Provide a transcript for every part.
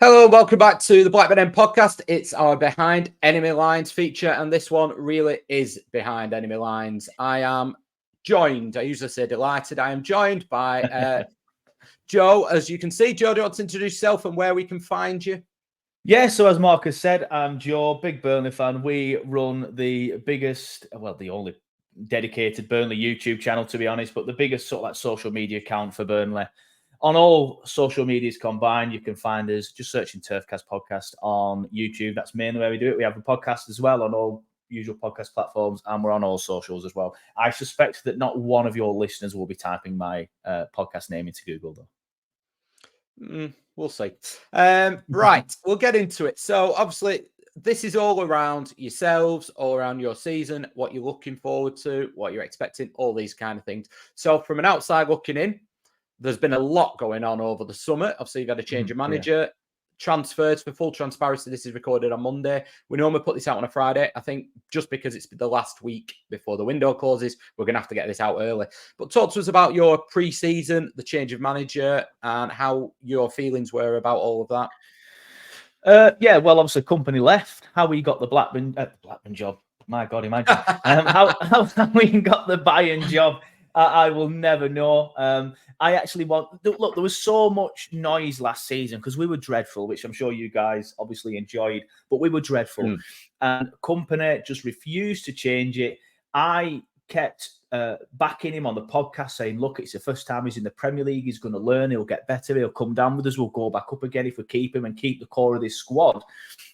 Hello, welcome back to the Blackburn End podcast. It's our Behind Enemy Lines feature, and this one really is Behind Enemy Lines. I am joined, I usually say delighted, I am joined by Joe. As you can see, Joe, do you want to introduce yourself and where we can find you? Yeah, so as Marcus said, I'm Joe, big Burnley fan. We run the biggest, well, the only dedicated Burnley YouTube channel, to be honest, but the biggest sort of like social media account for Burnley. On all social medias combined, you can find us just searching Turfcast Podcast on YouTube. That's mainly where we do it. We have a podcast as well on all usual podcast platforms, and we're on all socials as well. I suspect that not one of your listeners will be typing my podcast name into Google, though. We'll see. Right, we'll get into it. So obviously, this is all around yourselves, all around your season, what you're looking forward to, what you're expecting, all these kind of things. So from an outside looking in, there's been a lot going on over the summer. Obviously, you've had a change of manager, transfers. For full transparency, this is recorded on Monday. We normally put this out on a Friday. I think just because it's the last week before the window closes, we're going to have to get this out early. But talk to us about your pre-season, the change of manager, and how your feelings were about all of that. Yeah, well, obviously, company left. How we got the Blackburn job? My God, imagine how we got the Bayern job. I will never know. I actually look, there was so much noise last season because we were dreadful, which I'm sure you guys obviously enjoyed, but we were dreadful. And company just refused to change it. I kept backing him on the podcast saying, look, it's the first time he's in the Premier League. He's going to learn. He'll get better. He'll come down with us. We'll go back up again if we keep him and keep the core of this squad.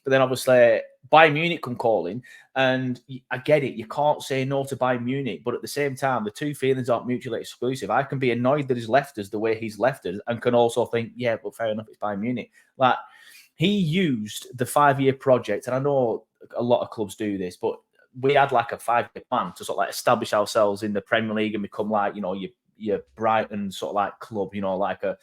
But then obviously Bayern Munich come calling, and I get it. You can't say no to Bayern Munich, but at the same time, the two feelings aren't mutually exclusive. I can be annoyed that he's left us the way he's left us, and can also think, yeah, but fair enough, it's Bayern Munich. Like, he used the 5-year project, and I know a lot of clubs do this, but we had like a 5-year plan to sort of like establish ourselves in the Premier League and become like, you know, your Brighton sort of like club, you know, like a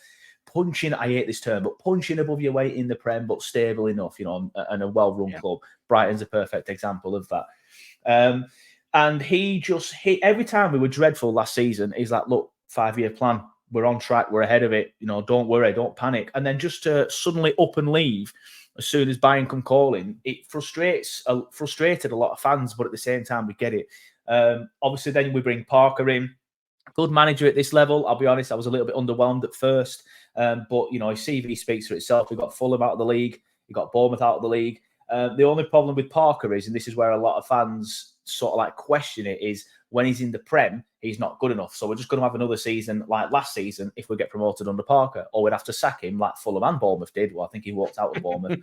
punching, I hate this term, but punching above your weight in the Prem, but stable enough, you know, and a well-run club. Brighton's a perfect example of that. And he just hit every time we were dreadful last season. He's like, look, 5-year plan. We're on track. We're ahead of it. You know, don't worry, don't panic. And then just to suddenly up and leave as soon as Bayern come calling, it frustrated a lot of fans, but at the same time, we get it. Obviously, then we bring Parker in. Good manager at this level. I'll be honest, I was a little bit underwhelmed at first. But, you know, his CV speaks for itself. We got Fulham out of the league. We got Bournemouth out of the league. The only problem with Parker is, and this is where a lot of fans sort of like question it, is when he's in the Prem, he's not good enough. So we're just going to have another season like last season if we get promoted under Parker, or we'd have to sack him like Fulham and Bournemouth did. Well, I think he walked out of Bournemouth,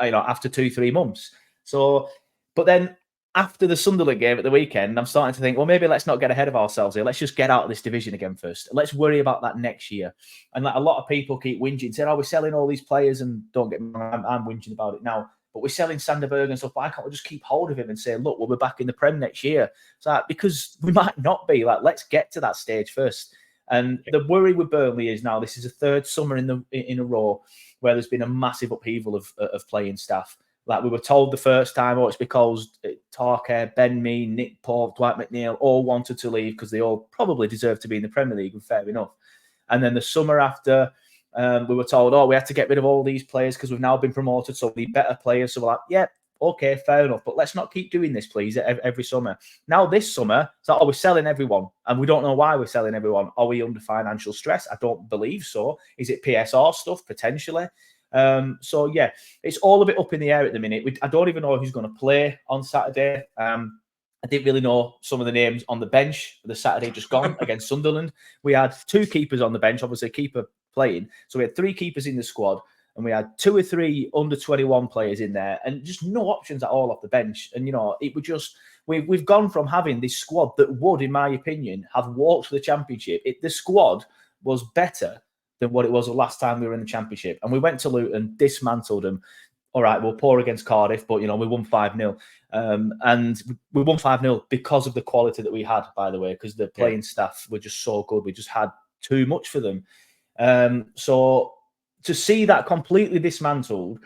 you know, after 2-3 months. So, but then after the Sunderland game at the weekend, I'm starting to think, well, maybe let's not get ahead of ourselves here. Let's just get out of this division again first. Let's worry about that next year. And like a lot of people keep whinging, saying, oh, we're selling all these players, and don't get me wrong, I'm whinging about it now. But we're selling Sanderberg and stuff. Why can't we just keep hold of him and say, look, we'll be back in the Prem next year? It's like, because we might not be. Like, let's get to that stage first. And the worry with Burnley is now this is a third summer in a row where there's been a massive upheaval of playing staff. Like we were told the first time, oh, it's because Tarker, Ben Mee, Nick Pope, Dwight McNeil all wanted to leave because they all probably deserve to be in the Premier League, and fair enough. And then the summer after, we were told, oh, we had to get rid of all these players because we've now been promoted, so we need better players. So we're like, yeah, okay, fair enough. But let's not keep doing this, please, every summer. Now this summer, it's like, oh, we're selling everyone. And we don't know why we're selling everyone. Are we under financial stress? I don't believe so. Is it PSR stuff? Potentially. So yeah, it's all a bit up in the air at the minute. I don't even know who's going to play on Saturday. I didn't really know some of the names on the bench the Saturday just gone against Sunderland. We had 2 keepers on the bench, obviously a keeper playing. So we had 3 keepers in the squad, and we had 2 or 3 under 21 players in there, and just no options at all off the bench. And, you know, it would just, we've gone from having this squad that would, in my opinion, have walked for the Championship. The squad was better than what it was the last time we were in the Championship. And we went to Luton, dismantled them. All right, we'll poor against Cardiff, but, you know, we won 5-0. And we won 5-0 because of the quality that we had, by the way, because the playing staff were just so good. We just had too much for them. So to see that completely dismantled,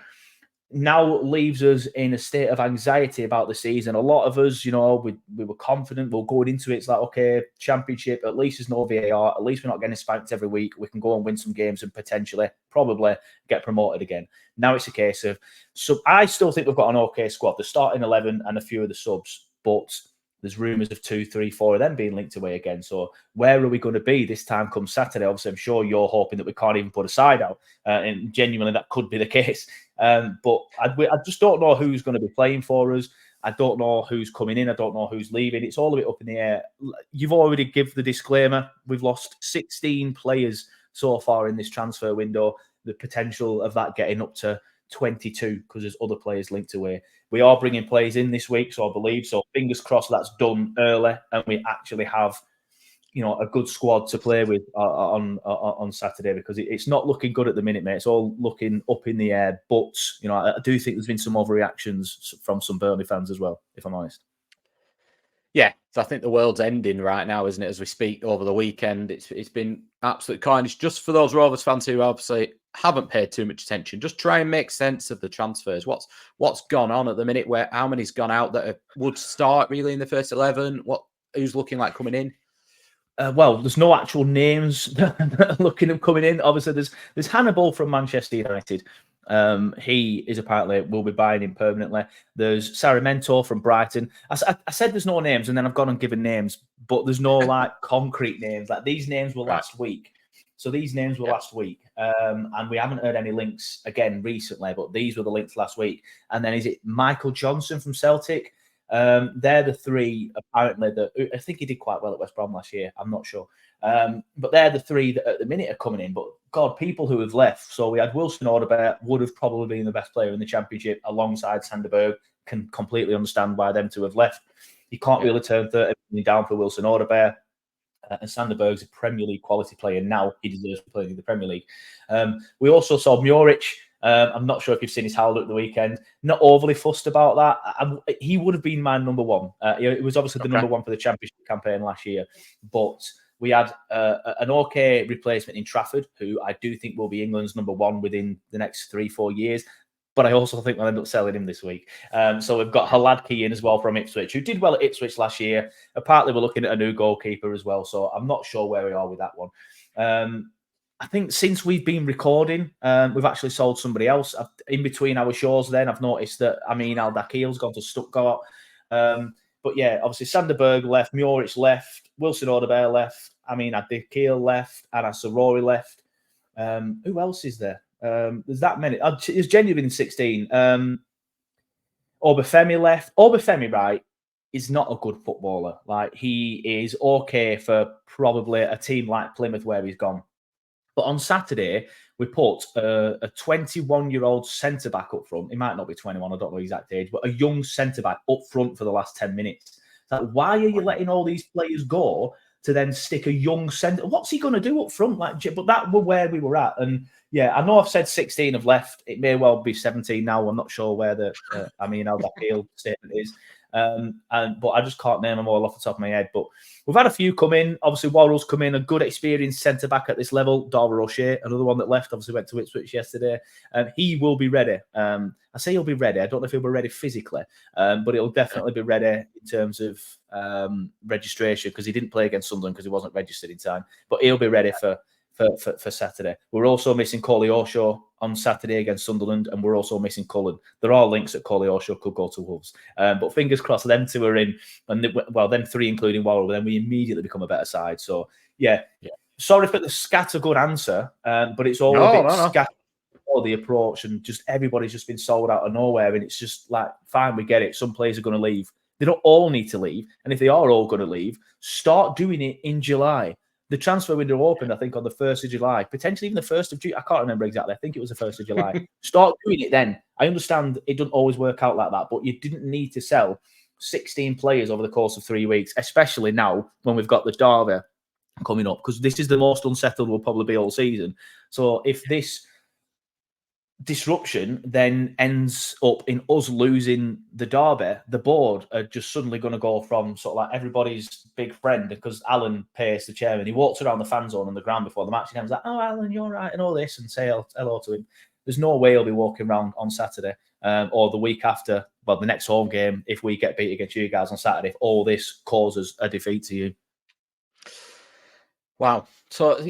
now leaves us in a state of anxiety about the season. A lot of us, we were confident. We're going into it. It's like, okay, championship, at least there's no VAR. At least we're not getting spanked every week. We can go and win some games and potentially, probably get promoted again. Now it's a case of, so I still think we've got an okay squad. The starting 11 and a few of the subs, but there's rumours of 2, 3, 4 of them being linked away again. So where are we going to be this time come Saturday? Obviously, I'm sure you're hoping that we can't even put a side out. And genuinely, that could be the case. But I just don't know who's going to be playing for us. I don't know who's coming in. I don't know who's leaving. It's all a bit up in the air. You've already given the disclaimer. We've lost 16 players so far in this transfer window. The potential of that getting up to 22 because there's other players linked away. We are bringing players in this week, so I believe. So fingers crossed that's done early and we actually have, a good squad to play with on Saturday, because it's not looking good at the minute, mate. It's all looking up in the air. But, I do think there's been some overreactions from some Burnley fans as well, if I'm honest. Yeah, so I think the world's ending right now, isn't it? As we speak over the weekend, it's been absolute carnage. Just for those Rovers fans who obviously haven't paid too much attention, just try and make sense of the transfers. What's gone on at the minute? How many's gone out that would start really in the first 11? Who's looking like coming in? Well, there's no actual names that are looking at coming in. Obviously, there's Hannibal from Manchester United. He is apparently will be buying him permanently. There's Saramento from Brighton. I said there's no names, and then I've gone and given names, but there's no like concrete names. Like these names were last week. So these names were last week, and we haven't heard any links again recently, but these were the links last week. And then is it Michael Johnson from Celtic? They're the three apparently that I think he did quite well at West Brom last year. I'm not sure. But they're the three that at the minute are coming in. But God, people who have left. So we had Wilson Odobert, would have probably been the best player in the Championship alongside Sanderberg. Can completely understand why them two have left. You can't really turn 30 down for Wilson Odobert. And Sanderberg's a Premier League quality player now. He deserves to play in the Premier League. We also saw Muric. I'm not sure if you've seen his howler at the weekend. Not overly fussed about that. He would have been my number one. It was obviously the number one for the Championship campaign last year. But we had an okay replacement in Trafford, who I do think will be England's number one within the next 3-4 years. But I also think we'll end up selling him this week. So we've got Haladki in as well from Ipswich, who did well at Ipswich last year. Apparently, we're looking at a new goalkeeper as well. So I'm not sure where we are with that one. I think since we've been recording, we've actually sold somebody else. In between our shows then, I've noticed that Amin Al-Dakil's gone to Stuttgart. But yeah, obviously Sanderberg left, Muric left, Wilson Odobert left, Amin Al-Dakil left, Anas Sarori left. Who else is there? There's that many. It's genuinely been 16. Obafemi left. Obafemi, right, is not a good footballer. Like, he is okay for probably a team like Plymouth where he's gone. But on Saturday, we put a 21-year-old centre-back up front. He might not be 21, I don't know the exact age, but a young centre-back up front for the last 10 minutes. Like, why are you letting all these players go to then stick a young centre? What's he going to do up front? But that were where we were at. And yeah, I know I've said 16 have left. It may well be 17 now. I'm not sure where the Al-Dakil statement is. But I just can't name them all off the top of my head. But we've had a few come in. Obviously, Worrell's come in, a good experienced centre-back at this level. Dara O'Shea, another one that left, obviously went to Ipswich yesterday. He will be ready. I say he'll be ready. I don't know if he'll be ready physically, but he'll definitely be ready in terms of registration, because he didn't play against Sunderland because he wasn't registered in time. But he'll be ready for Saturday. We're also missing Koleosho on Saturday against Sunderland, and we're also missing Cullen. There are links that Koleosho could go to Wolves. But fingers crossed, them two are in, and them three, including Worrell, then we immediately become a better side. So, yeah. Sorry for the scattergun answer, but it's all a bit scattered for the approach, and just everybody's just been sold out of nowhere, and it's just like, fine, we get it. Some players are going to leave. They don't all need to leave, and if they are all going to leave, start doing it in July. The transfer window opened, I think, on the 1st of July, potentially even the 1st of June. I can't remember exactly. I think it was the 1st of July. Start doing it then. I understand it doesn't always work out like that, but you didn't need to sell 16 players over the course of 3 weeks, especially now when we've got the Derby coming up, because this is the most unsettled we'll probably be all season. So if this disruption then ends up in us losing the Derby, the board are just suddenly going to go from sort of like everybody's big friend, because Alan Pace, the chairman, he walks around the fan zone on the ground before the match, and I was like, "Oh, Alan, you're right," and all this, and say hello to him. There's no way he'll be walking around on Saturday or the week after, well, the next home game, if we get beat against you guys on Saturday, if all this causes a defeat to you. Wow. So,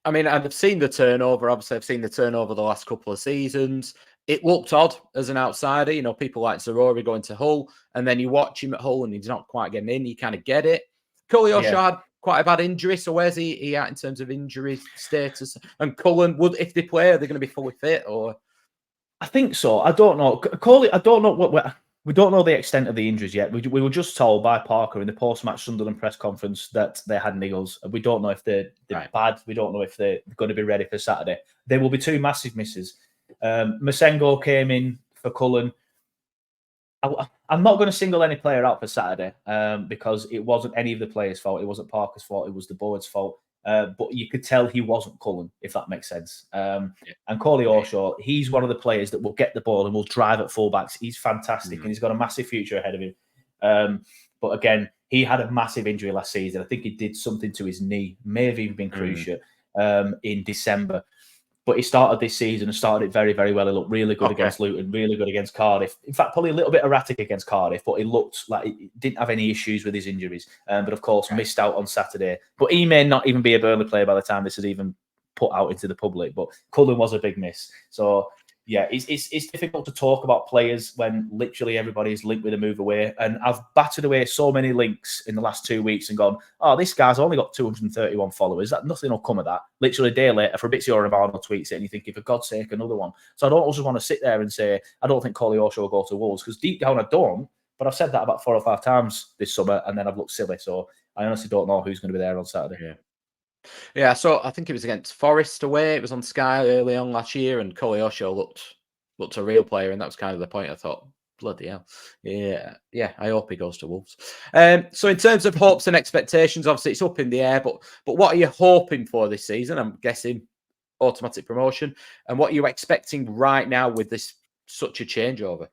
I mean, I've seen the turnover. Obviously, I've seen the turnover the last couple of seasons. It looked odd as an outsider. You know, people like Zaroury going to Hull, and then you watch him at Hull and he's not quite getting in. You kind of get it. Koleosho had quite a bad injury. So where's he at in terms of injury status? And Cullen, if they play, are they going to be fully fit? Or I think so. I don't know. I don't know we don't know the extent of the injuries yet. We were just told by Parker in the post-match Sunderland press conference that they had niggles. We don't know if they're bad. We don't know if they're going to be ready for Saturday. There will be two massive misses. Masengo came in for Cullen. I'm not going to single any player out for Saturday because it wasn't any of the players' fault. It wasn't Parker's fault. It was the board's fault. But you could tell he wasn't Cullen, if that makes sense. And Koleosho, he's one of the players that will get the ball and will drive at fullbacks. He's fantastic and he's got a massive future ahead of him. But again, he had a massive injury last season. I think he did something to his knee, may have even been cruciate in December. But he started this season and started it very, very well. He looked really good against Luton, really good against Cardiff. In fact, probably a little bit erratic against Cardiff, but he looked like he didn't have any issues with his injuries. But of course, missed out on Saturday. But he may not even be a Burnley player by the time this is even put out into the public. But Cullen was a big miss. So, yeah, it's difficult to talk about players when literally everybody is linked with a move away. And I've battered away so many links in the last 2 weeks and gone, oh, this guy's only got 231 followers. Nothing will come of that. Literally a day later, Fabrizio Romano tweets it and you think, for God's sake, another one. So I don't also want to sit there and say, I don't think Koleosho will go to Wolves, because deep down I don't. But I've said that about 4 or 5 times this summer and then I've looked silly. So I honestly don't know who's going to be there on Saturday. Yeah, so I think it was against Forest away. It was on Sky early on last year, and Koleosho looked a real player, and that was kind of the point. I thought, bloody hell, yeah. I hope he goes to Wolves. So in terms of hopes and expectations, obviously it's up in the air. But what are you hoping for this season? I'm guessing automatic promotion. And what are you expecting right now with this such a changeover?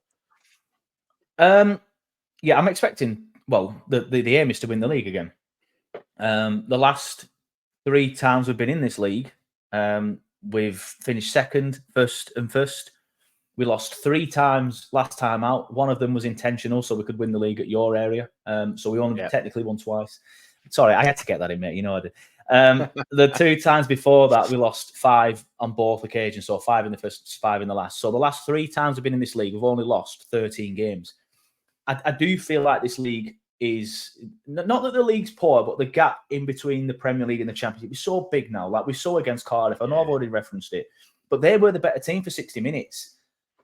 Yeah, I'm expecting. Well, the aim is to win the league again. The last 3 times we've been in this league, we've finished second, first, and first. We lost 3 times last time out. One of them was intentional, so we could win the league at your area. So we only technically won twice. Sorry, I had to get that in, mate. You know I did. The 2 times before that, we lost 5 on both occasions. So 5 in the first, 5 in the last. So the last 3 times we've been in this league, we've only lost 13 games. I do feel like this league is not that the league's poor, but the gap in between the Premier League and the Championship is so big now. Like we saw against Cardiff. I know I've already referenced it, but they were the better team for 60 minutes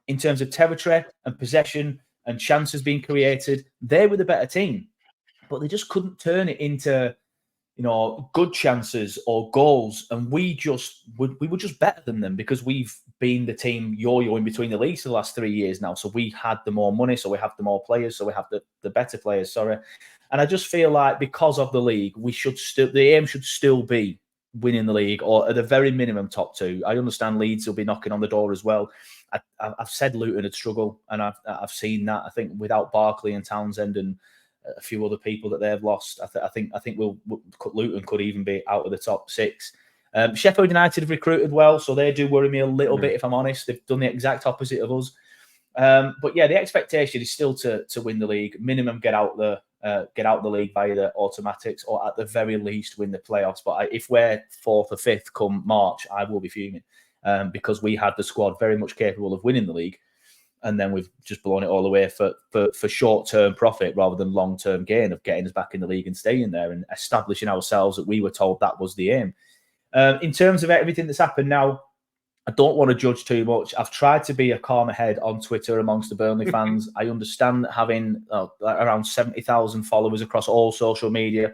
in terms of territory and possession and chances being created. They were the better team, but they just couldn't turn it into, good chances or goals. And we were just better than them because we've been the team yo-yoing between the leagues for the last 3 years now. So we had the more money, so we have the more players, so we have the better players, sorry. And I just feel like because of the league, the aim should still be winning the league, or at the very minimum top 2. I understand Leeds will be knocking on the door as well. I've said Luton would struggle, and I've seen that. I think without Barkley and Townsend and a few other people that they've lost, I think Luton could even be out of the top 6. Sheffield United have recruited well, so they do worry me a little bit, if I'm honest. They've done the exact opposite of us. But yeah, the expectation is still to win the league. Minimum get out the league via the automatics, or at the very least win the playoffs. But if we're 4th or 5th come March, I will be fuming because we had the squad very much capable of winning the league. And then we've just blown it all away for short-term profit rather than long-term gain of getting us back in the league and staying there and establishing ourselves that we were told that was the aim. In terms of everything that's happened now, I don't want to judge too much. I've tried to be a calmer head on Twitter amongst the Burnley fans. I understand that having around 70,000 followers across all social media,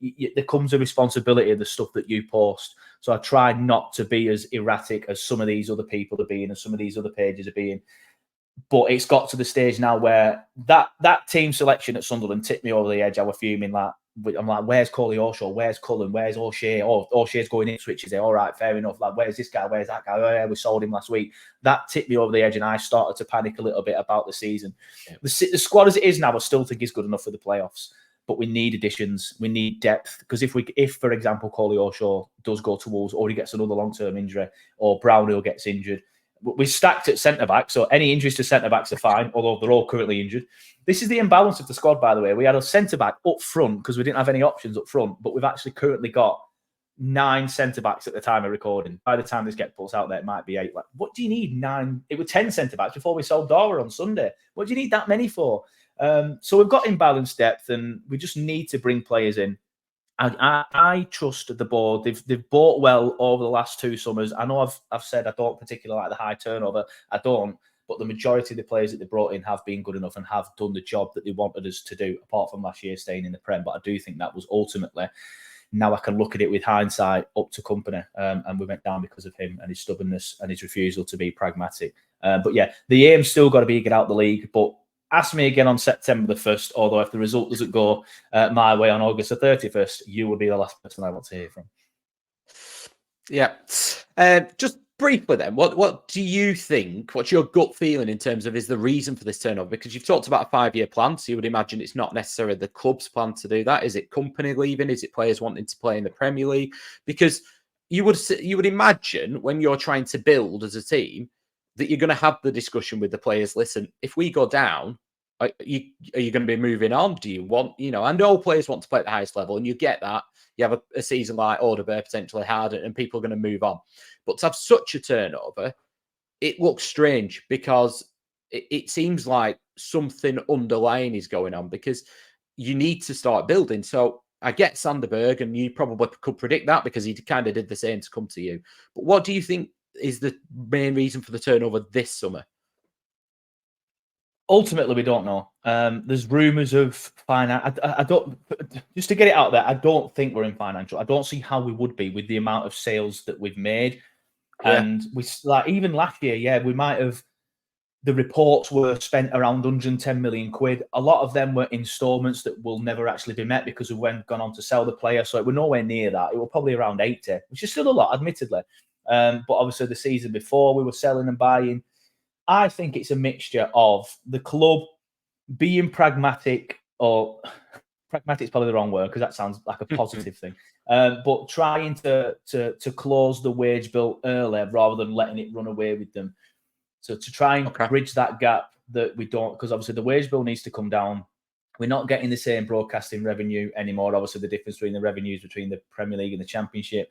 there comes a responsibility of the stuff that you post. So I try not to be as erratic as some of these other people are being and some of these other pages are being. But it's got to the stage now where that team selection at Sunderland tipped me over the edge. I was fuming. I'm like, where's Koleosho? Where's Cullen? Where's O'Shea? Oh, O'Shea's going Ipswich. Is it all right? Fair enough. Like, where's this guy? Where's that guy? Oh, yeah, we sold him last week. That tipped me over the edge, and I started to panic a little bit about the season. Yeah. The squad as it is now, I still think is good enough for the playoffs. But we need additions. We need depth. Because if for example, Koleosho does go to Wolves, or he gets another long-term injury, or Brownhill gets injured, we stacked at centre-back, so any injuries to centre-backs are fine, although they're all currently injured. This is the imbalance of the squad, by the way. We had a centre-back up front because we didn't have any options up front, but we've actually currently got 9 centre-backs at the time of recording. By the time this gets put out there, it might be 8. Like, what do you need 9? It was 10 centre-backs before we sold Dora on Sunday. What do you need that many for? So we've got imbalanced depth, and we just need to bring players in. I trust the board. They've bought well over the last 2 summers. I know I've said I don't particularly like the high turnover. I don't. But the majority of the players that they brought in have been good enough and have done the job that they wanted us to do, apart from last year staying in the Prem. But I do think that was ultimately, now I can look at it with hindsight, up to company. And we went down because of him and his stubbornness and his refusal to be pragmatic. But yeah, the aim's still got to be get out the league. But ask me again on September the 1st, although if the result doesn't go my way on August the 31st, you will be the last person I want to hear from. Yeah. Just briefly then, what do you think, what's your gut feeling in terms of is the reason for this turnover? Because you've talked about a 5-year plan, so you would imagine it's not necessarily the club's plan to do that. Is it company leaving? Is it players wanting to play in the Premier League? Because you would imagine when you're trying to build as a team that you're going to have the discussion with the players. Listen, if we go down, are you going to be moving on? Do you want, and all players want to play at the highest level, and you get that. You have a season like Orderbear potentially hard, and people are going to move on. But to have such a turnover, it looks strange because it seems like something underlying is going on because you need to start building. So I get Sanderberg, and you probably could predict that because he kind of did the same to come to you. But what do you think is the main reason for the turnover this summer? Ultimately, we don't know. There's rumours of finance. I don't. Just to get it out there, I don't think we're in financial. I don't see how we would be with the amount of sales that we've made, and we like even last year. Yeah, we might have. The reports were spent around 110 million quid. A lot of them were instalments that will never actually be met because we gone on to sell the player. So it were nowhere near that. It was probably around 80, which is still a lot, admittedly. But obviously, the season before we were selling and buying. I think it's a mixture of the club being pragmatic, or pragmatic is probably the wrong word because that sounds like a positive thing, but trying to close the wage bill earlier rather than letting it run away with them. So to try and bridge that gap that we don't, because obviously the wage bill needs to come down. We're not getting the same broadcasting revenue anymore. Obviously, the difference between the revenues between the Premier League and the Championship.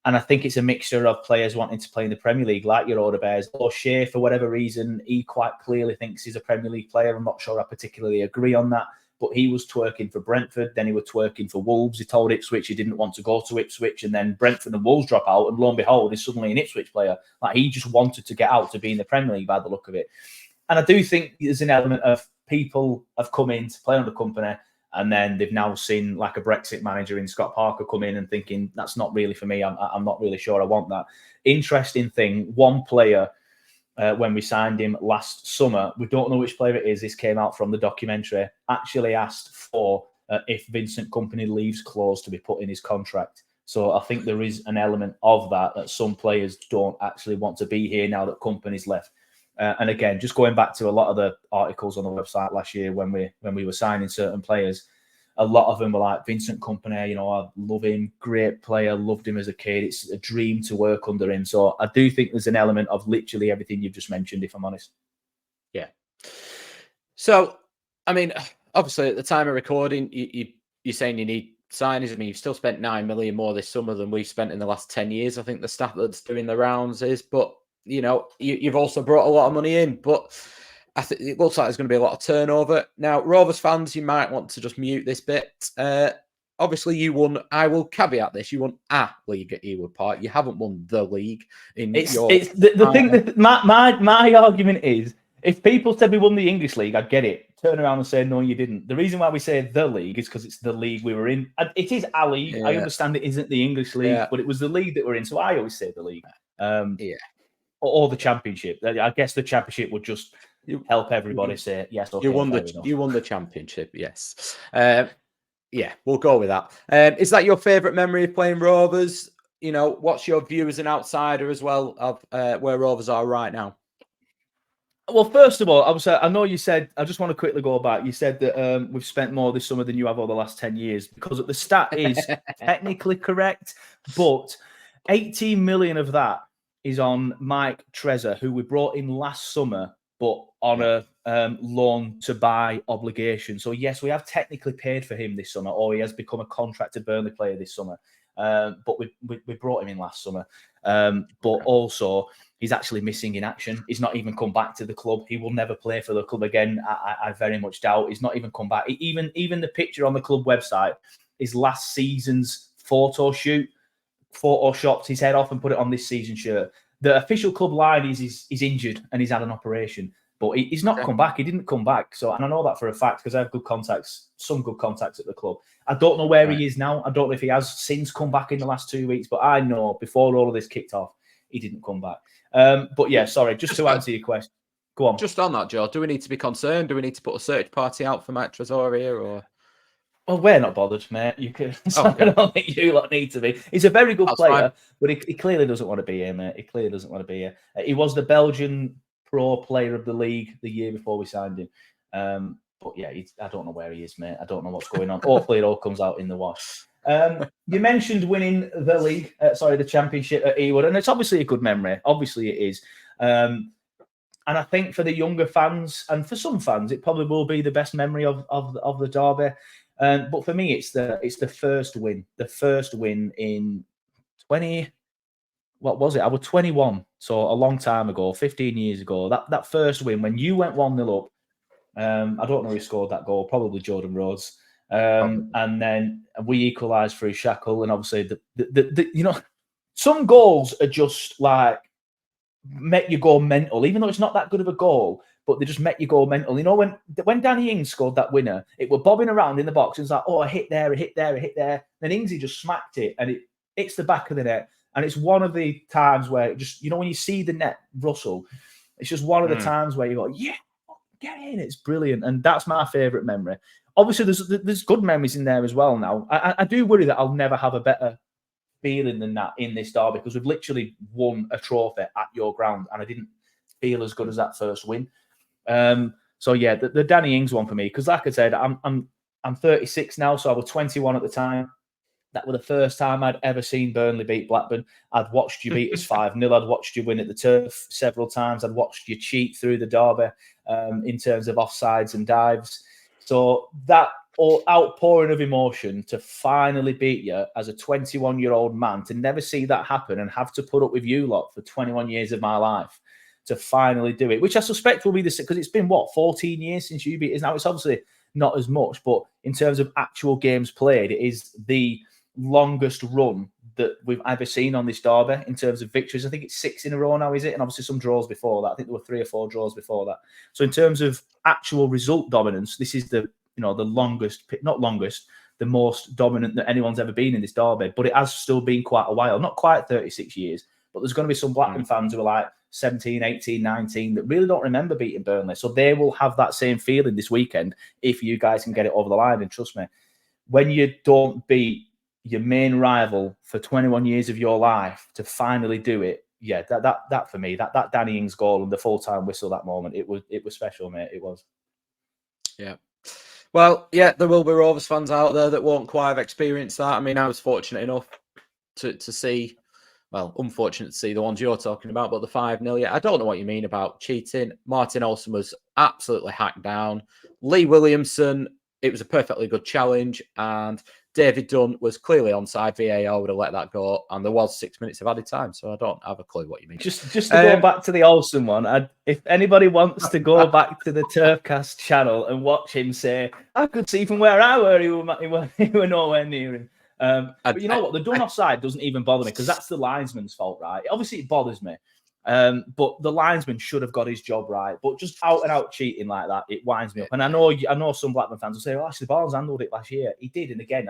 And I think it's a mixture of players wanting to play in the Premier League, like your Order Bears. O'Shea, for whatever reason, he quite clearly thinks he's a Premier League player. I'm not sure I particularly agree on that. But he was twerking for Brentford, then he was twerking for Wolves. He told Ipswich he didn't want to go to Ipswich, and then Brentford and Wolves drop out, and lo and behold, he's suddenly an Ipswich player. Like, he just wanted to get out to be in the Premier League by the look of it. And I do think there's an element of people have come in to play under company, and then they've now seen like a Brexit manager in Scott Parker come in and thinking, that's not really for me. I'm not really sure I want that. Interesting thing, one player, when we signed him last summer, we don't know which player it is, this came out from the documentary, actually asked for if Vincent Kompany leaves clause to be put in his contract. So I think there is an element of that some players don't actually want to be here now that Kompany's left. And again, just going back to a lot of the articles on the website last year when we were signing certain players, a lot of them were like, Vincent Kompany, I love him, great player, loved him as a kid. It's a dream to work under him. So I do think there's an element of literally everything you've just mentioned, if I'm honest. Yeah. So, I mean, obviously at the time of recording, you're saying you need signings. I mean, you've still spent 9 million more this summer than we've spent in the last 10 years. I think the staff that's doing the rounds is, but you've also brought a lot of money in, but I think it looks like there's going to be a lot of turnover. Now, Rovers fans, you might want to just mute this bit. Obviously, you won. I will caveat this: you won a league at Ewood Park. You haven't won the league in it's the thing that my argument is, if people said we won the English league, I'd get it. Turn around and say no, you didn't. The reason why we say the league is because it's the league we were in. It is a league. Yeah. I understand it isn't the English league, but it was the league that we're in. So I always say the league. Or the championship. I guess the championship would just help everybody say yes. Okay, you won the championship. Yes. Yeah, we'll go with that. Is that your favourite memory of playing Rovers? What's your view as an outsider as well of where Rovers are right now? Well, first of all, I know you said, I just want to quickly go back. You said that we've spent more this summer than you have over the last 10 years, because the stat is technically correct, but 18 million of that is on Mike Trezor, who we brought in last summer, but on a loan to buy obligation. So yes, we have technically paid for him this summer, or he has become a contracted Burnley player this summer. But we brought him in last summer. But also, he's actually missing in action. He's not even come back to the club. He will never play for the club again. I very much doubt. He's not even come back. Even the picture on the club website is last season's photoshopped his head off and put it on this season's shirt. The official club line is he's injured and he's had an operation. But he's not come back. He didn't come back. So, and I know that for a fact because I have some good contacts at the club. I don't know where he is now. I don't know if he has since come back in the last 2 weeks, but I know before all of this kicked off, he didn't come back. But yeah, sorry, just to answer your question. Go on. Just on that, Joe, do we need to be concerned? Do we need to put a search party out for Mike Trezor here, or? Well, we're not bothered, mate. You can. I don't think you lot need to be. He's a very good player, but he clearly doesn't want to be here, mate. He clearly doesn't want to be here. He was the Belgian Pro Player of the League the year before we signed him. But yeah, I don't know where he is, mate. I don't know what's going on. Hopefully, it all comes out in the wash. You mentioned winning the championship at Ewood, and it's obviously a good memory. Obviously, it is. And I think for the younger fans and for some fans, it probably will be the best memory of the derby. But for me, it's the first win. The first win in 20. What was it? I was 21, so a long time ago, 15 years ago. That first win when you went 1-0 up. I don't know who scored that goal. Probably Jordan Rhodes. And then we equalised through Shackle, and obviously the some goals are just like make you go mental, even though it's not that good of a goal, but they just make you go mental. You know, when Danny Ings scored that winner, it was bobbing around in the box, and it's like, oh, a hit there, a hit there, a hit there. Then Ingsy just smacked it, and it hits the back of the net. And it's one of the times where it just, when you see the net rustle, it's just one of the times where you go, yeah, get in. It's brilliant. And that's my favourite memory. Obviously, there's good memories in there as well now. I do worry that I'll never have a better feeling than that in this derby, because we've literally won a trophy at your ground, and I didn't feel as good as that first win. So yeah, the Danny Ings one for me, because like I said, I'm 36 now, so I was 21 at the time. That was the first time I'd ever seen Burnley beat Blackburn. I'd watched you beat us 5-0. I'd watched you win at the Turf several times. I'd watched you cheat through the derby in terms of offsides and dives. So that outpouring of emotion to finally beat you as a 21-year-old man, to never see that happen and have to put up with you lot for 21 years of my life, to finally do it, which I suspect will be the same, because it's been, 14 years since you beat us. Now, it's obviously not as much, but in terms of actual games played, it is the longest run that we've ever seen on this derby in terms of victories. I think it's 6 in a row now, is it? And obviously some draws before that. I think there were 3 or 4 draws before that. So in terms of actual result dominance, this is the longest, not longest, the most dominant that anyone's ever been in this derby. But it has still been quite a while, not quite 36 years, but there's going to be some Blackburn fans who are like 17, 18, 19 that really don't remember beating Burnley. So they will have that same feeling this weekend if you guys can get it over the line. And trust me, when you don't beat your main rival for 21 years of your life to finally do it, yeah, that for me, that Danny Ings goal and the full-time whistle, that moment, it was special, mate. It was. Yeah. Well, yeah, there will be Rovers fans out there that won't quite have experienced that. I mean, I was fortunate enough to see, well, unfortunate to see the ones you're talking about, but the 5-0, yeah, I don't know what you mean about cheating. Martin Olsen was absolutely hacked down. Lee Williamson, it was a perfectly good challenge, and David Dunn was clearly onside. VAR would have let that go, and there was 6 minutes of added time, so I don't have a clue what you mean. Just to go back to the Olsen one, if anybody wants to go back to the Turfcast channel and watch him say, I could see from where I were, he were nowhere near him. But you know what? The Dunn offside doesn't even bother me, because that's the linesman's fault, right? Obviously, it bothers me. But the linesman should have got his job right. But just out and out cheating like that, it winds me up. And I know some Blackburn fans will say, "Oh, actually, Barnes handled it last year." He did, and again,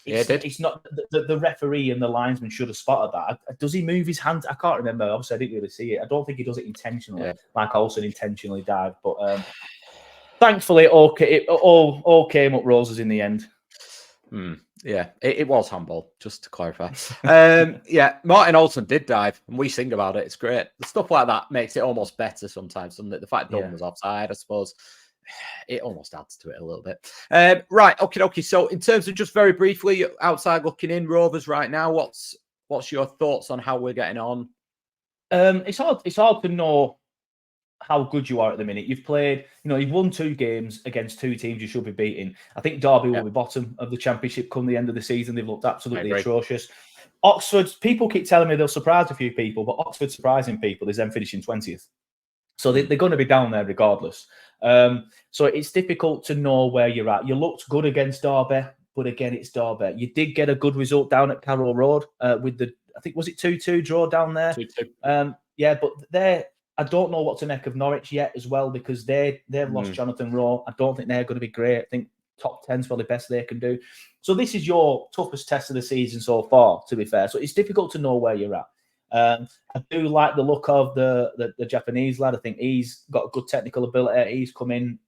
it's not the referee and the linesman should have spotted that. Does he move his hands? I can't remember. Obviously, I didn't really see it. I don't think he does it intentionally, like Olsen intentionally dived. But thankfully, it all came up roses in the end. Yeah, it was handball, just to clarify. Yeah, Martin Olsen did dive, and we sing about it. It's great. The stuff like that makes it almost better sometimes, doesn't it? The fact Dunn was offside, I suppose, it almost adds to it a little bit. Right, okay. So in terms of just very briefly, outside looking in, Rovers right now, what's your thoughts on how we're getting on? It's hard. It's hard to know how good you are at the minute. You've played, you've won 2 games against 2 teams you should be beating. I think Derby will be bottom of the Championship come the end of the season. They've looked absolutely atrocious. Oxford, people keep telling me they'll surprise a few people, but Oxford surprising people is them finishing 20th. So they're going to be down there regardless. So it's difficult to know where you're at. You looked good against Derby, but again, it's Derby. You did get a good result down at Carroll Road with I think, was it 2-2 draw down there? 2-2. Yeah, but I don't know what to make of Norwich yet as well, because they've lost Jonathan Rowe. I don't think they're going to be great. I think top 10's probably the best they can do. So this is your toughest test of the season so far, to be fair. So it's difficult to know where you're at. I do like the look of the Japanese lad. I think he's got a good technical ability. He's come in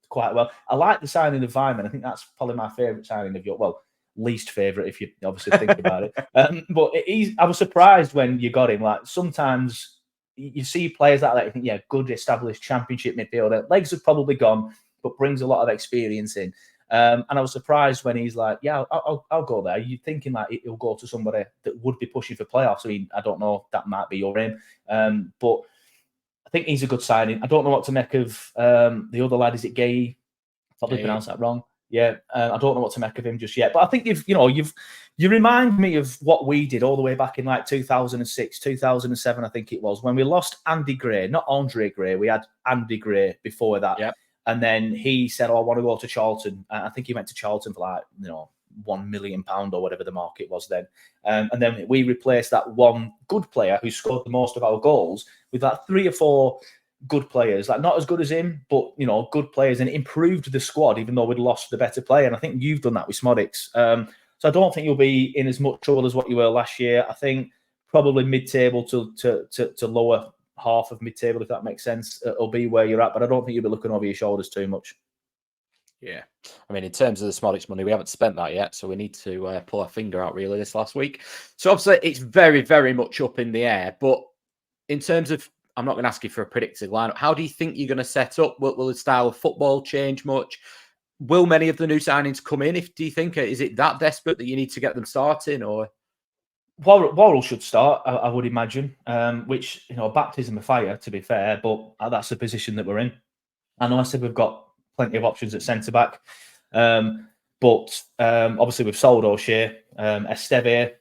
quite well. I like the signing of Vyman. I think that's probably my favourite signing of least favourite if you obviously think about it. But I was surprised when you got him. Like, sometimes you see players like that, you think, good established Championship midfielder. Legs have probably gone, but brings a lot of experience in. And I was surprised when he's like, I'll go there. You're thinking like he'll go to somebody that would be pushing for playoffs. I mean, I don't know, that might be your aim. But I think he's a good signing. I don't know what to make of the other lad. Is it Gay? Probably pronounced that wrong. Yeah, I don't know what to make of him just yet. But I think you remind me of what we did all the way back in like 2006, 2007, I think it was, when we lost Andy Gray, not Andre Gray. We had Andy Gray before that. Yep. And then he said, I want to go to Charlton. I think he went to Charlton for like, £1 million or whatever the market was then. And then we replaced that one good player who scored the most of our goals with like 3 or 4 good players, like not as good as him, but good players, and it improved the squad, even though we'd lost the better player. And I think you've done that with Smodics. So I don't think you'll be in as much trouble as what you were last year. I think probably mid-table to lower half of mid-table, if that makes sense, it'll be where you're at. But I don't think you'll be looking over your shoulders too much. Yeah. I mean, in terms of the Smodics money, we haven't spent that yet, so we need to pull our finger out really this last week. So obviously it's very, very much up in the air. But in terms of, I'm not going to ask you for a predicted lineup. How do you think you're going to set up? Will the style of football change much? Will many of the new signings come in? Do you think, is it that desperate that you need to get them starting, or? Worrell should start, I would imagine, which, a baptism of fire, to be fair, but that's the position that we're in. I know I said we've got plenty of options at centre-back, but obviously we've sold O'Shea. Esteve,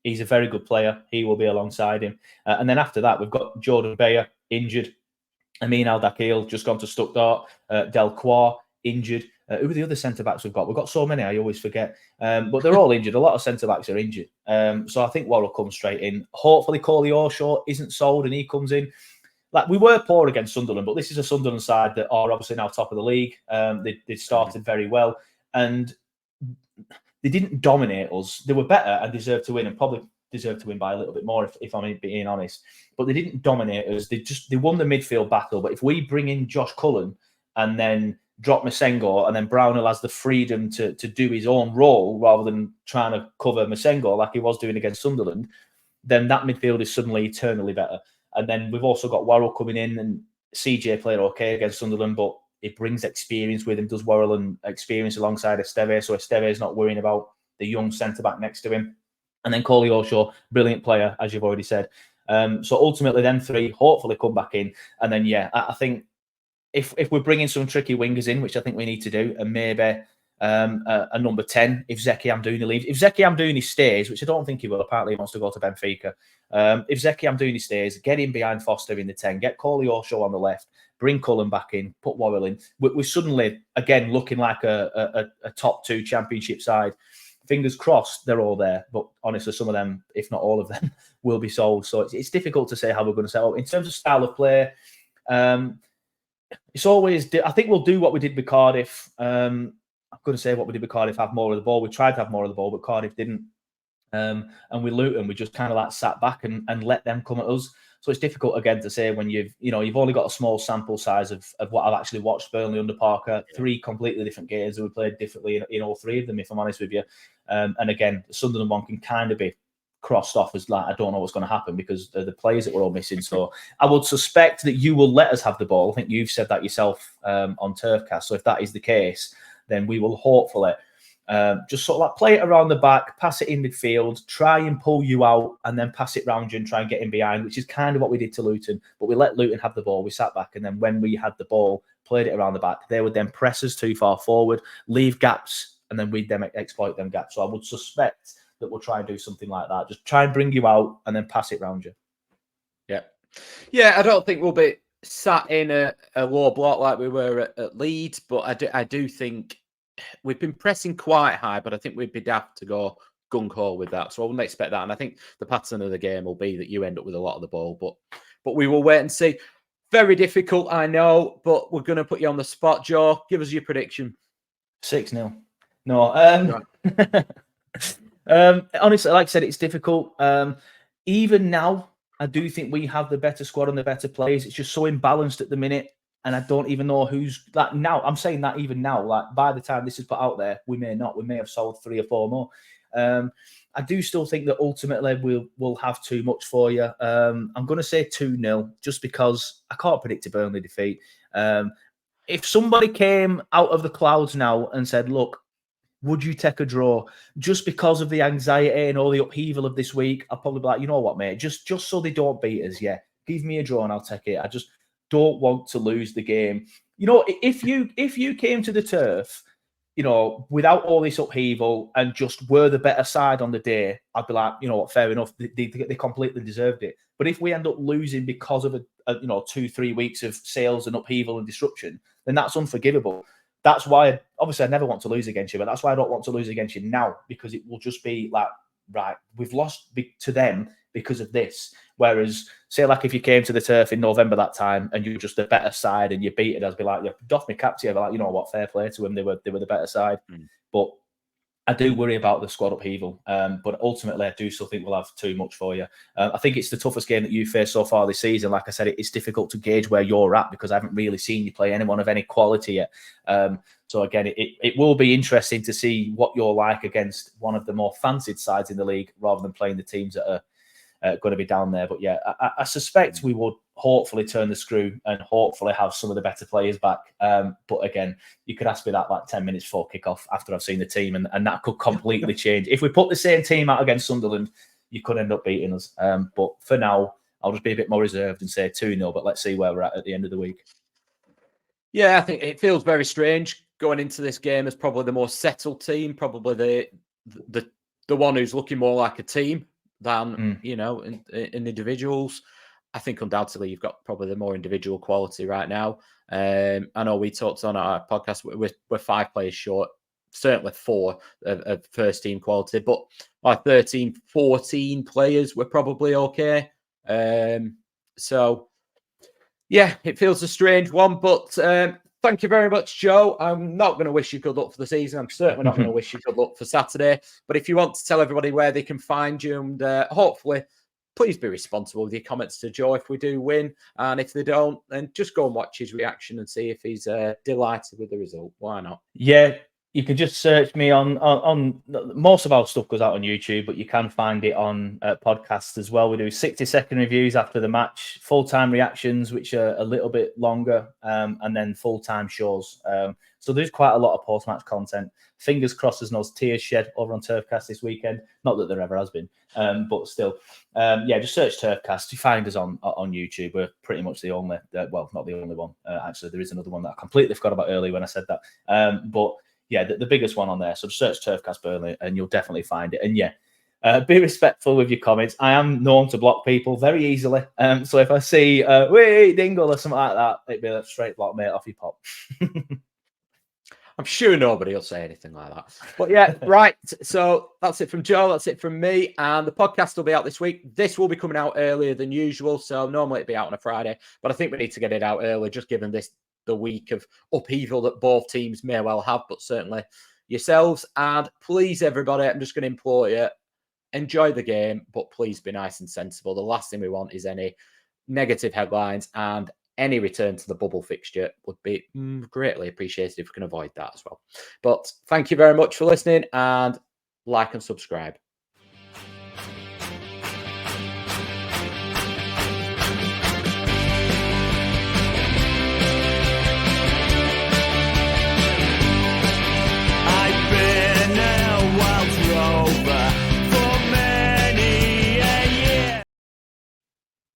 he's a very good player. He will be alongside him. And then after that, we've got Jordan Bayer, injured. Amin Al-Dakil, just gone to Stuttgart. Delcroix, injured. Who are the other centre-backs we've got? We've got so many, I always forget. But they're all injured. A lot of centre-backs are injured. So I think Worrell comes straight in. Hopefully, Coley O'Shaw isn't sold and he comes in. Like, we were poor against Sunderland, but this is a Sunderland side that are obviously now top of the league. They started very well. And they didn't dominate us. They were better and deserved to win, and probably deserved to win by a little bit more, if I'm being honest. But they didn't dominate us. They won the midfield battle. But if we bring in Josh Cullen and then drop Masengo, and then Brownhill has the freedom to do his own role rather than trying to cover Masengo like he was doing against Sunderland, then that midfield is suddenly eternally better. And then we've also got Worrell coming in, and CJ played okay against Sunderland, but it brings experience with him, does Worrell, and experience alongside Esteve. So Esteve is not worrying about the young centre-back next to him. And then Coley O'Shaw, brilliant player, as you've already said. So ultimately, them 3 hopefully come back in. And then, I think if we're bringing some tricky wingers in, which I think we need to do, and maybe a number 10 if Zeki Amdouni leaves. If Zeki Amdouni stays, which I don't think he will, apparently he wants to go to Benfica. If Zeki Amdouni stays, get him behind Foster in the 10, get Coley O'Shaw on the left, bring Cullen back in, put Worrell in. We're suddenly, again, looking like a top 2 Championship side. Fingers crossed they're all there, but honestly, some of them, if not all of them, will be sold. So it's difficult to say how we're going to set up. In terms of style of play, it's always, I think we'll do what we did with Cardiff. I'm going to say what we did with Cardiff, have more of the ball. We tried to have more of the ball, but Cardiff didn't. And with Luton, we just kind of like sat back and let them come at us. So it's difficult again to say when you've only got a small sample size of what I've actually watched Burnley under Parker. 3 completely different games, and we played differently in all 3 of them, if I'm honest with you. And again, the Sunderland one can kind of be crossed off as like, I don't know what's going to happen because of the players that we're all missing. So I would suspect that you will let us have the ball. I think you've said that yourself on Turfcast. So if that is the case, then we will hopefully Just sort of like play it around the back, pass it in midfield, try and pull you out, and then pass it round you and try and get in behind, which is kind of what we did to Luton. But we let Luton have the ball. We sat back, and then when we had the ball, played it around the back, they would then press us too far forward, leave gaps, and then we'd then exploit them gaps. So I would suspect that we'll try and do something like that. Just try and bring you out and then pass it round you. Yeah, I don't think we'll be sat in a low block like we were at Leeds, but I do think we've been pressing quite high, but I think we'd be daft to go gung-ho with that. So I wouldn't expect that. And I think the pattern of the game will be that you end up with a lot of the ball, but we will wait and see. Very difficult, I know, but we're going to put you on the spot, Joe. Give us your prediction. 6-0. No. Honestly, like I said, it's difficult. Even now, I do think we have the better squad and the better players. It's just so imbalanced at the minute, and I don't even know who's like now. I'm saying that even now, like by the time this is put out there, we may not. We may have sold 3 or 4 more. I do still think that ultimately we'll have too much for you. I'm going to say 2-0, just because I can't predict a Burnley defeat. If somebody came out of the clouds now and said, "Look, would you take a draw?" Just because of the anxiety and all the upheaval of this week, I'll probably be like, you know what, mate, just so they don't beat us, yeah, give me a draw and I'll take it. I just don't want to lose the game. You know, if you came to the turf, you know, without all this upheaval and just were the better side on the day, I'd be like, you know what, fair enough. They completely deserved it. But if we end up losing because of a 2-3 weeks of sales and upheaval and disruption, then that's unforgivable. That's why, obviously, I never want to lose against you, but that's why I don't want to lose against you now, because it will just be like, right, we've lost to them because of this. Whereas, say, like if you came to the turf in November that time and you were just the better side and you beat it, I'd be like, yeah, doff me cap to you. I'd be like, you know what, fair play to them. They were the better side. But I do worry about the squad upheaval, but ultimately I do still think we'll have too much for you. I think it's the toughest game that you faced so far this season. Like I said, it's difficult to gauge where you're at because I haven't really seen you play anyone of any quality yet. So again, it will be interesting to see what you're like against one of the more fancied sides in the league rather than playing the teams that are going to be down there. But yeah, I suspect we would hopefully turn the screw and hopefully have some of the better players back. But again, you could ask me that like 10 minutes before kickoff after I've seen the team, and that could completely change. If we put the same team out against Sunderland, you could end up beating us. But for now, I'll just be a bit more reserved and say 2-0, but let's see where we're at the end of the week. Yeah, I think it feels very strange going into this game as probably the more settled team, probably the one who's looking more like a team than in individuals. I think undoubtedly you've got probably the more individual quality right now. I know we talked on our podcast, we're 5 players short, certainly 4 of first team quality, but our 13, 14 players were probably okay. So yeah, it feels a strange one, but thank you very much, Joe. I'm not going to wish you good luck for the season. I'm certainly not going to wish you good luck for Saturday. But if you want to tell everybody where they can find you, and hopefully, please be responsible with your comments to Joe if we do win. And if they don't, then just go and watch his reaction and see if he's delighted with the result. Why not? Yeah. You can just search me on most of our stuff goes out on YouTube, but you can find it on podcasts as well. We do 60-second reviews after the match, full-time reactions, which are a little bit longer, and then full-time shows. So there's quite a lot of post-match content. Fingers crossed there's no tears shed over on Turfcast this weekend. Not that there ever has been, but still. Just search Turfcast. You find us on YouTube. We're pretty much the only, well, not the only one. Actually, there is another one that I completely forgot about earlier when I said that. But yeah, the biggest one on there. So search Turfcast Burnley and you'll definitely find it. And yeah, be respectful with your comments. I am known to block people very easily. So if I see, wait, Dingle or something like that, it'd be a straight block, mate, off your pop. I'm sure nobody will say anything like that. But yeah, right. So that's it from Joe. That's it from me. And the podcast will be out this week. This will be coming out earlier than usual. So normally it'd be out on a Friday. But I think we need to get it out early, just given the week of upheaval that both teams may well have, but certainly yourselves. And please, everybody, I'm just going to implore you, enjoy the game, but please be nice and sensible. The last thing we want is any negative headlines, and any return to the bubble fixture would be greatly appreciated if we can avoid that as well. But thank you very much for listening, and like and subscribe.